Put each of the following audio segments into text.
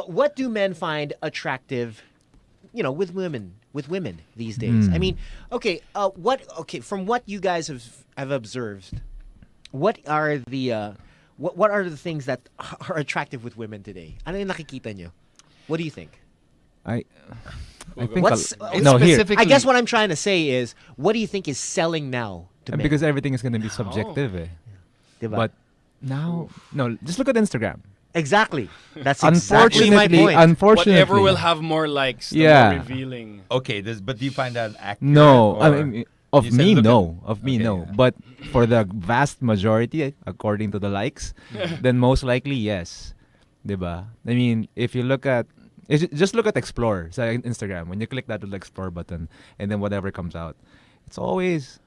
what do men find attractive, with women these days? I mean, from what you guys have observed, what are the what are the things that are attractive with women today? Ano yung nakikita nyo? What do you think? I think here. I guess what I'm trying to say is, what do you think is selling now to men? Because everything is going to be subjective. Diba? But now, just look at Instagram. Exactly. That's exactly my point. Unfortunately, whatever will have more likes, the more revealing. Okay, but do you find that accurate? No, or I mean, of me, no. Yeah. But for the vast majority, according to the likes, then most likely yes, diba? I mean, if you look at just look at Explore sa Instagram. When you click that little Explore button, and then whatever comes out, it's always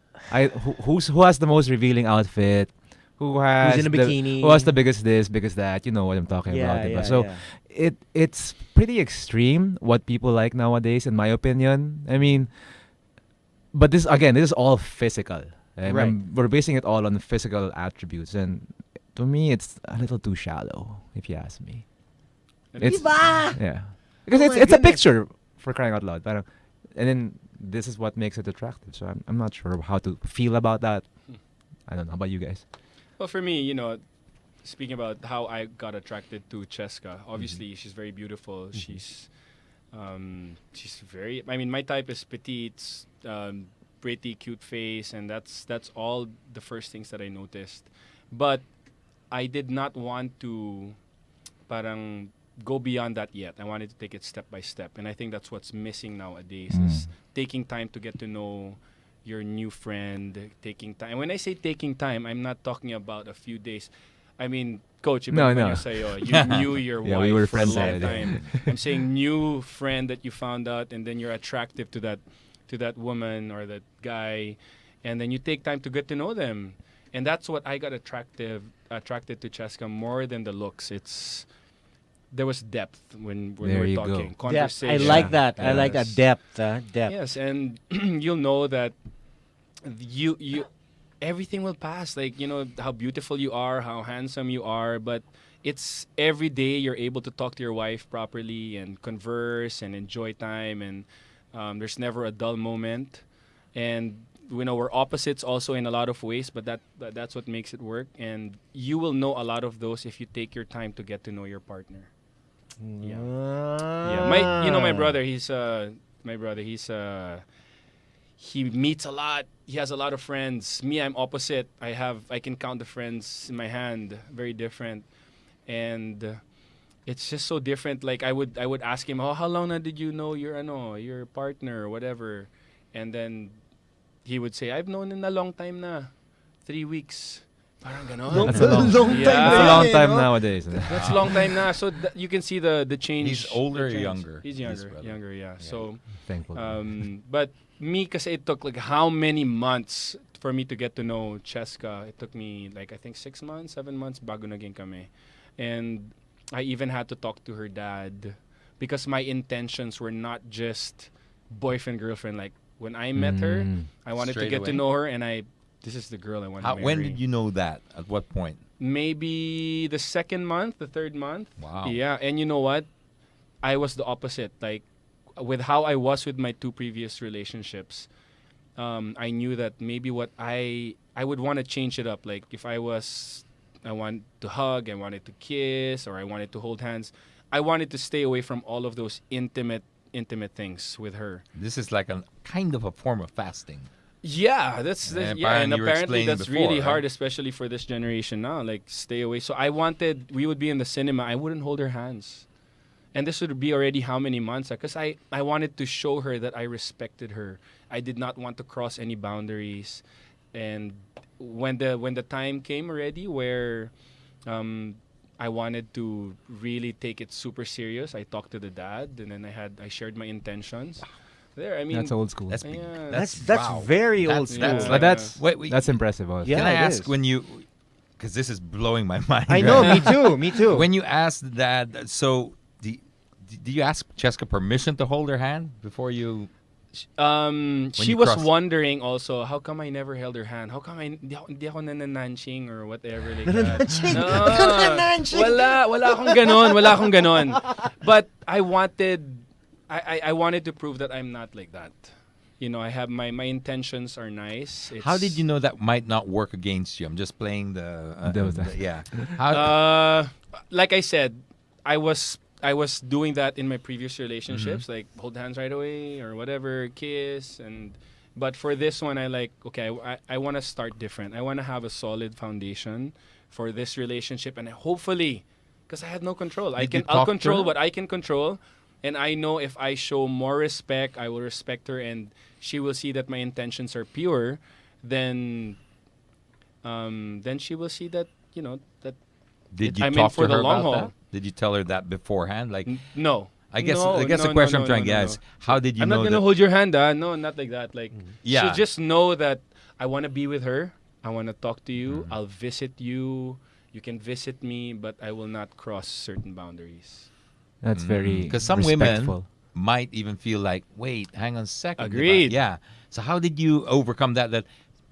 who has the most revealing outfit, who's in a bikini, who has the biggest this, biggest that. You know what I'm talking about. Yeah, so it's pretty extreme what people like nowadays, in my opinion. I mean, but this is all physical. Right. We're basing it all on physical attributes, and to me, it's a little too shallow, if you ask me. Because it's a picture, for crying out loud. Parang, and then this is what makes it attractive. So I'm not sure how to feel about that. I don't know. How about you guys? Well, for me, speaking about how I got attracted to Cheska, obviously she's very beautiful. She's very. I mean, my type is petite, pretty, cute face, and that's all the first things that I noticed. But I did not want to, parang, go beyond that yet. I wanted to take it step by step, and I think that's what's missing nowadays is taking time to get to know your new friend, taking time. And when I say taking time, I'm not talking about a few days. I mean, Coach, no. You knew your wife we were for a friends long already. time. I'm saying new friend that you found out, and then you're attractive to that woman or that guy, and then you take time to get to know them. And that's what I got attracted to Cheska more than the looks. There was depth when we were talking. Go. Conversation. Conversation. I like that. Yes. I like that depth. Depth. Yes, and you'll know that you everything will pass. Like, how beautiful you are, how handsome you are, but it's every day you're able to talk to your wife properly and converse and enjoy time, and there's never a dull moment. And we're opposites also in a lot of ways, but that's what makes it work. And you will know a lot of those if you take your time to get to know your partner. Yeah. My brother, he meets a lot. He has a lot of friends. Me, I'm opposite. I can count the friends in my hand. Very different. And it's just so different. Like I would ask him, how long na did you know your partner or whatever? And then he would say, I've known in a long time na. 3 weeks. Parang ganon. That's a long time. That's a long time nowadays. That's a long time na. So you can see the change. He's older or change. younger? He's younger, yeah. So, thankful. but me, kasi it took like how many months for me to get to know Cheska. It took me like I think 6 months, 7 months bago naging kami. And I even had to talk to her dad because my intentions were not just boyfriend, girlfriend. Like when I met her, I wanted to get to know her, and this is the girl I want to marry. When did you know that? At what point? Maybe the second month, the third month. Wow. Yeah, and you know what? I was the opposite. Like, with how I was with my 2 previous relationships, I knew that maybe what I would want to change it up. Like, if I want to hug, I wanted to kiss, or I wanted to hold hands, I wanted to stay away from all of those intimate things with her. This is like a kind of a form of fasting. Yeah, and apparently that's really hard, right? especially for this generation now. Like, stay away. So we would be in the cinema. I wouldn't hold her hands, and this would be already how many months? Because I wanted to show her that I respected her. I did not want to cross any boundaries, and when the time came already where, I wanted to really take it super serious, I talked to the dad, and then I shared my intentions. There, I mean, that's old school. That's That's very old school. But that's impressive. Also. Can I ask when you, because this is blowing my mind. I know, me too. When you asked that, so do you ask Cheska permission to hold her hand before you? She you was cross- wondering also, how come I never held her hand? How come hindi ako nanananching or whatever like that? Nanananching? No. Nanananching? Wala akong ganon. But I wanted to prove that I'm not like that. You know, I have my intentions are nice. How did you know that might not work against you? I'm just playing yeah. Like I said, I was doing that in my previous relationships, like hold hands right away or whatever, kiss, but for this one, I want to start different. I want to have a solid foundation for this relationship, and hopefully, because I had no control, I'll control what I can control, and I know if I show more respect, I will respect her, and she will see that my intentions are pure. Then she will see that that. Did you I'm in talk for to the her long about haul. that? Did you tell her that beforehand? Like, No. I guess No, the no, question no, I'm trying to no, get no. is, how did you I'm know not gonna that? hold your hand, no, not like that. Like, Yeah. she'll just know that I want to be with her. I want to talk to you. I'll visit you. You can visit me, but I will not cross certain boundaries. That's very Because some respectful. women might even feel like, wait, hang on a second. Agreed. Yeah. So how did you overcome that? That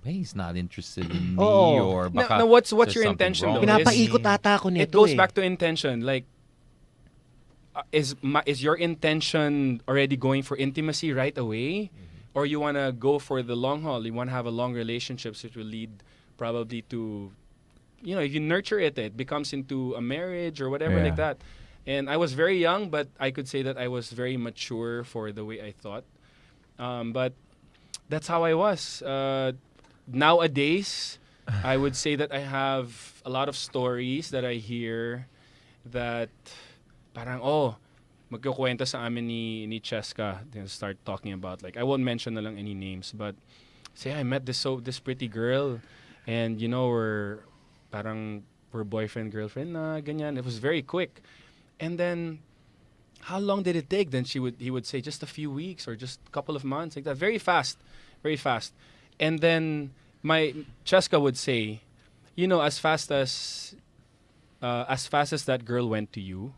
hey, he's not interested in me, Oh. or No, baka no, what's there's your something intention, wrong though? with Pinapaikot me. ata ako nito It goes eh. back to intention. Like, is your intention already going for intimacy right away, or you want to go for the long haul? You want to have a long relationship, which will lead probably to, if you nurture it, it becomes into a marriage or whatever Yeah. like that. And I was very young, but I could say that I was very mature for the way I thought. But that's how I was. Nowadays, I would say that I have a lot of stories that I hear that parang, magkukwento sa amin ni Cheska. They'll start talking about, like, I won't mention na lang any names, but say, I met this pretty girl, and we're boyfriend, girlfriend na, ganyan. It was very quick. And then, how long did it take? Then he would say, just a few weeks or just a couple of months, like that. Very fast. Very fast. And then my Cheska would say, as fast as that girl went to you,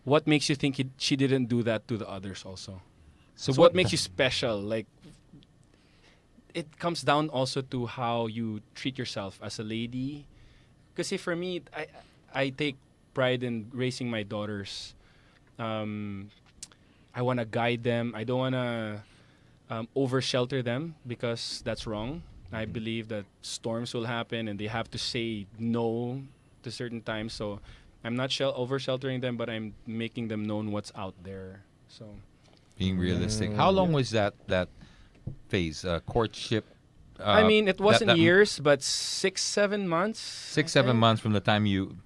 what makes you think she didn't do that to the others also? So what makes you special? Like, it comes down also to how you treat yourself as a lady. Because for me, I take pride in raising my daughters. I want to guide them. I don't want to over shelter them, because that's wrong. I believe that storms will happen and they have to say no to certain times. So I'm not over sheltering them, but I'm making them known what's out there. So Being realistic. How long was that phase? Courtship? I mean, it wasn't that years, but 6-7 months. 6-7 months from the time you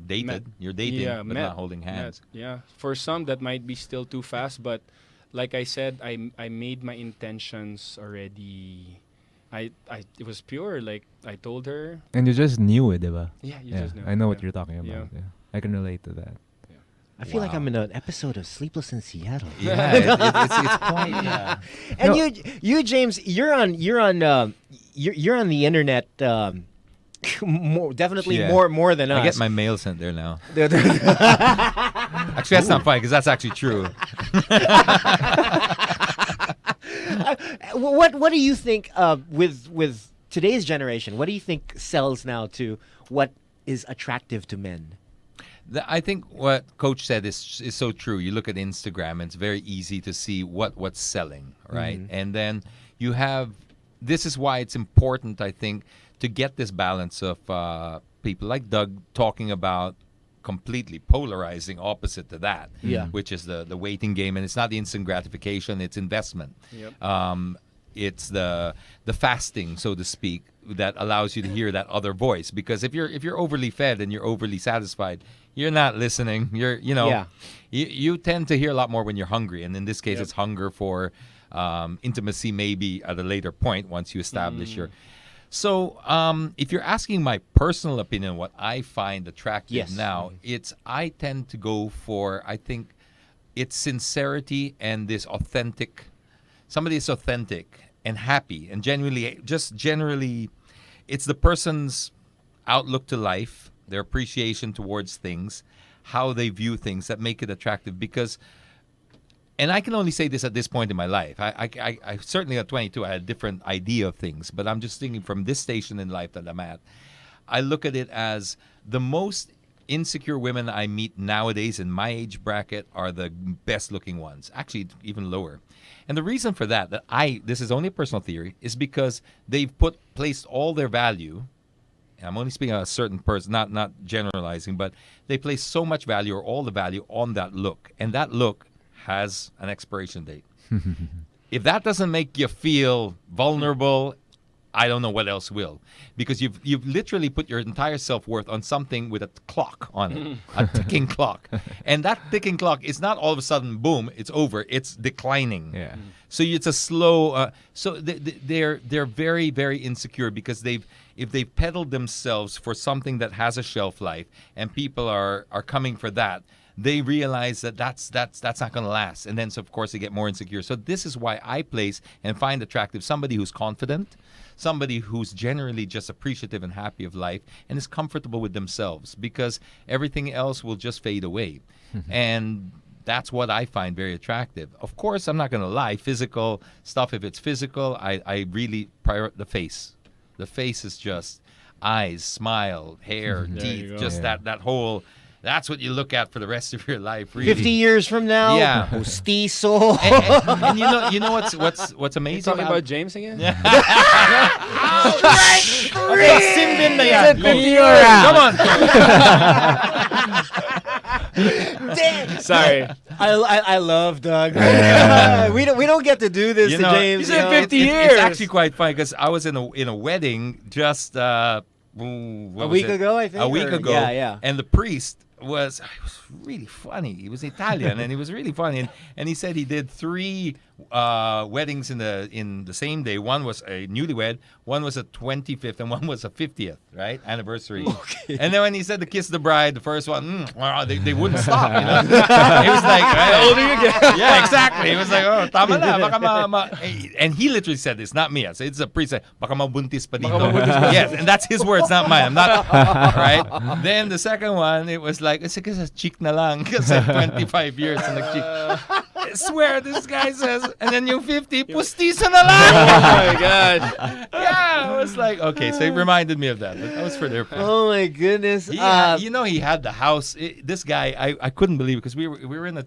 dated. Met. You're dating, Yeah, but met. not holding hands. Yeah. For some, that might be still too fast, but like I said, I made my intentions already. It was pure. Like, I told her. And you just knew it, diba? Yeah, you Yeah, just know. I know what Yeah. you're talking about. Yeah. Yeah. I can relate to that. I feel like Wow. I'm in an episode of Sleepless in Seattle. Yeah, it's quite. And No. you James, you're on the internet. Definitely Yeah. more than us. I get my mail sent there now. Actually, that's not funny because that's actually true. What do you think with today's generation? What do you think sells now to what is attractive to men? I think what Coach said is so true. You look at Instagram, and it's very easy to see what's selling, right? And then you have. This is why it's important, I think, to get this balance of people like Doug talking about completely polarizing opposite to that, Yeah. which is the waiting game, and it's not the instant gratification; it's investment. Yep. It's the fasting, so to speak, that allows you to hear that other voice. Because if you're overly fed and you're overly satisfied, you're not listening. Yeah. You tend to hear a lot more when you're hungry, and in this case, Yep. it's hunger for intimacy, maybe at a later point once you establish your. So, if you're asking my personal opinion, what I find attractive Yes. now, I tend to go for, I think, it's sincerity and this authentic. Somebody is authentic and happy and generally, it's the person's outlook to life, their appreciation towards things, how they view things that make it attractive. Because and I can only say this at this point in my life. I certainly at 22, I had a different idea of things, but I'm just thinking from this station in life that I'm at, I look at it as the most insecure women I meet nowadays in my age bracket are the best looking ones, actually even lower. And the reason for that this is only a personal theory, is because they've placed all their value, and I'm only speaking of a certain person, not generalizing, but they place so much value or all the value on that look. And that look has an expiration date. If that doesn't make you feel vulnerable, I don't know what else will. Because you've literally put your entire self-worth on something with a clock on it, a ticking clock. And that ticking clock is not all of a sudden, boom, it's over. It's declining. Yeah. So it's a slow. So they're very, very insecure because if they've peddled themselves for something that has a shelf life and people are coming for that, they realize that that's not going to last. And then, so of course, they get more insecure. So this is why I place and find attractive somebody who's confident, somebody who's generally just appreciative and happy of life and is comfortable with themselves, because everything else will just fade away. And that's what I find very attractive. Of course, I'm not going to lie. Physical stuff, if it's physical, I really prioritize the face. The face is just eyes, smile, hair, teeth, just that whole... That's what you look at for the rest of your life. Really. 50 years from now, Yeah. Postizo. And you know what's amazing? Talking about James again? Simbin na yan. Come on. Damn. Sorry. I love Doug. we don't get to do this You to know, James. you said 50 It's years. actually quite funny because I was in a wedding just A week ago, I think. A week or- ago. Yeah. And the priest was really funny. He was Italian and he was really funny. And he said he did 3 weddings in the same day. One was a newlywed, one was a 25th, and one was a 50th, right? Anniversary. Okay. And then when he said to kiss the bride, the first one, they wouldn't stop, you know? He was like, how old are you again? Yeah, exactly. He was like, oh, tama na. Baka and he literally said this, not me. So it's a priest said, baka mabuntis pa dito. Yes, and that's his words, not mine. I'm not, right? Then the second one, it was like, it's a chick na lang. Kasi 25 years and the chick. I swear, this guy says, and then yung 50, pustiza na lang. Oh my God. Yeah, I was like, okay, so it reminded me of that. That was for their friend. Oh my goodness. He had the house. This guy, I couldn't believe it because we were in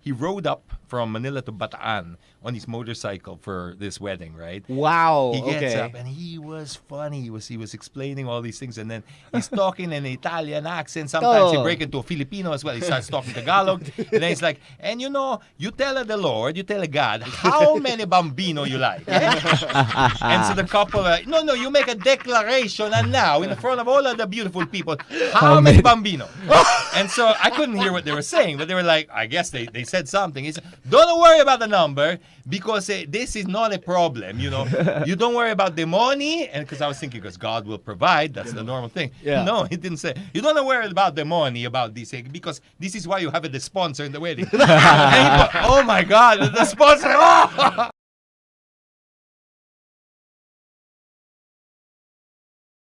he rode up from Manila to Bataan on his motorcycle for this wedding, right? Wow. He gets okay. up and he was funny. He was explaining all these things, and then he's talking in an Italian accent. Sometimes he breaks into a Filipino as well. He starts talking Tagalog, and then he's like, and you tell the Lord, you tell God how many bambino you like. And so the couple, no, you make a declaration, and now in front of all of the beautiful people, how many bambino? And so I couldn't hear what they were saying, but they were like, I guess they said something. He said, don't worry about the number because this is not a problem. You don't worry about the money, and because I was thinking, because God will provide, that's the normal thing. Yeah. No, he didn't say. You don't worry about the money about this because this is why you have the sponsor in the wedding. And he put, oh my God, the sponsor! Oh!